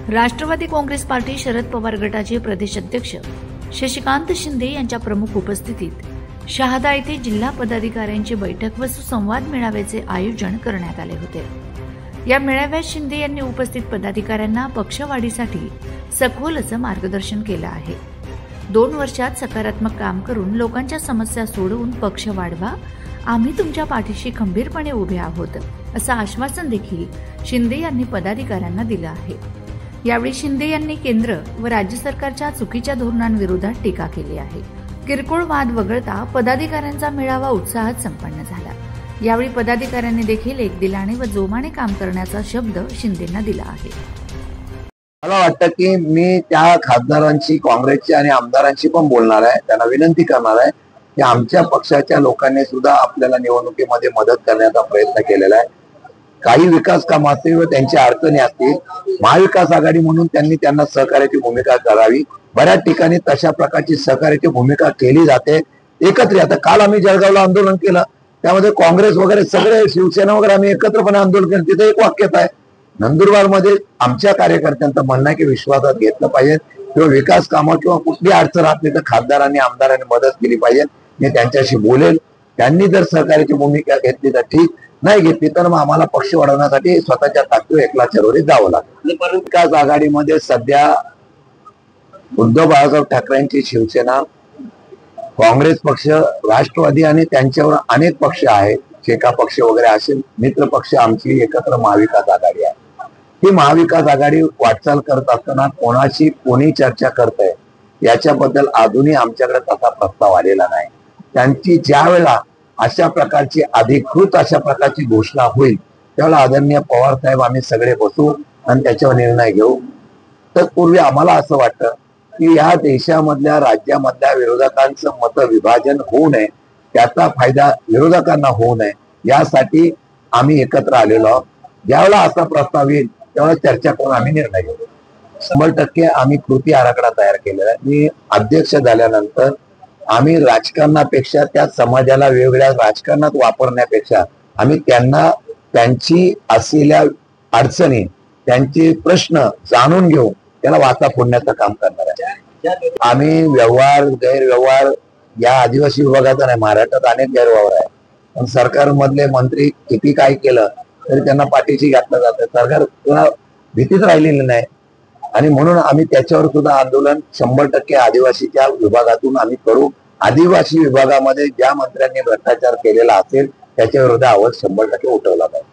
Rashtrawadi Congress party Sharad Pawar गटाचे प्रदेश अध्यक्ष शशिकांत शिंदे यांच्या प्रमुख उपस्थितीत शहादा येथे जिल्हा पदाधिकाऱ्यांची बैठक व सुसंवाद मेळाव्याचे आयोजन करण्यात आले होते। या मेळाव्यात शिंदे यांनी उपस्थित पदाधिकाऱ्यांना पक्षवाढीसाठी सखोल असं मार्गदर्शन केलं आहे। 2 वर्षात सकारात्मक काम करून लोकांच्या समस्या सोडवून पक्ष वाढवा, आम्ही तुमच्या पाठीशी खंबीरपणे उभे आहोत असं आश्वासन देखील शिंदे यांनी पदाधिकाऱ्यांना दिलं आहे। यावेळी शिंदे यांनी केंद्र व राज्य सरकारच्या चुकीच्या धोरणांविरोधात टीका केली आहे। किरकोळ वाद वगळता पदाधिकाऱ्यांचा मेळावा उत्साहात संपन्न झाला। यावेळी पदाधिकाऱ्यांनी देखील एकदिलाने व जोमाने काम करण्याचा शब्द शिंदेंना दिला आहे। मला वाटतं की मी त्या खासदारांची, काँग्रेसच्या आणि आमदारांशी पण बोलणार आहे, त्यांना विनंती करणार आहे की आमच्या पक्षाच्या लोकांनी सुद्धा आपल्याला निवडणुकीमध्ये मदत करण्याचा प्रयत्न केलेला आहे। काही विकास काम असतील व त्यांच्या अडचणी असतील, महाविकास आघाडी म्हणून त्यांना सहकार्याची भूमिका करावी। बऱ्याच ठिकाणी तशा प्रकारची सहकार्याची भूमिका केली जाते एकत्रित। आता काल आम्ही जळगावला आंदोलन केलं, त्यामध्ये काँग्रेस वगैरे सगळे, शिवसेना वगैरे आम्ही एकत्रपणे आंदोलन केलं। तिथे एक वाक्यता आहे, नंदुरबार मध्ये आमच्या कार्यकर्त्यांचं म्हणणं आहे की विश्वासात घेतलं पाहिजे किंवा विकास कामं किंवा कुठली अडचण असली तर खासदारांनी आमदारांनी मदत केली पाहिजे। मी त्यांच्याशी बोलेल, त्यांनी जर सहकार्याची भूमिका घेतली तर ठीक, नाही घेतली तर मग आम्हाला पक्ष वाढवण्यासाठी स्वतःच्या ताकदीवर एकला चळवळीत जावं लागेल। विकास आघाडीमध्ये सध्या उद्धव बाळासाहेब ठाकरेंची शिवसेना, काँग्रेस पक्ष, राष्ट्रवादी आणि त्यांच्यावर अनेक पक्ष आहेत, शेका पक्ष वगैरे असे मित्र पक्ष, आमची एकत्र महाविकास आघाडी आहे। ही महाविकास आघाडी वाटचाल करत असताना कोणाशी कोणी चर्चा करतंय याच्याबद्दल अजूनही आमच्याकडे तसा प्रस्ताव आलेला नाही। त्यांची ज्या वेळेला अशा प्रकारची अधिकृत अशा प्रकारची घोषणा होईल त्यावेळेला आदरणीय पवार साहेब आम्ही सगळे बसू आणि त्याच्यावर निर्णय घेऊ। तत्पूर्वी आम्हाला असं वाटतं की या देशामधल्या, राज्यामधल्या विरोधकांचं मत विभाजन होऊ नये, त्याचा फायदा विरोधकांना होऊ नये यासाठी आम्ही एकत्र आलेलो आहोत। ज्यावेळेला असा प्रस्ताव येईल त्यावेळेला चर्चा करून आम्ही निर्णय घेऊ। 100% आम्ही कृती आराखडा तयार केलेला आहे। मी अध्यक्ष झाल्यानंतर आम्ही राजकारणापेक्षा, त्या समाजाला वेगवेगळ्या राजकारणात वापरण्यापेक्षा आम्ही त्यांना त्यांची असलेल्या अडचणी, त्यांचे प्रश्न जाणून घेऊन त्याला वाचा फोडण्याचं काम करणार आहे। आम्ही व्यवहार, गैरव्यवहार या आदिवासी विभागाचा नाही, महाराष्ट्रात अनेक गैरव्यवहार आहे, पण सरकारमधले मंत्री किती काय केलं तरी त्यांना पाठीशी घातलं जातं, सरकारला भीतीच राहिलेली नाही। आणि म्हणून आम्ही त्याच्यावर सुद्धा आंदोलन 100% आदिवासीच्या विभागातून आम्ही करू। आदिवासी विभागामध्ये ज्या मंत्र्यांनी भ्रष्टाचार केलेला असेल त्याच्या विरोधात आवाज 100% उठवला पाहिजे।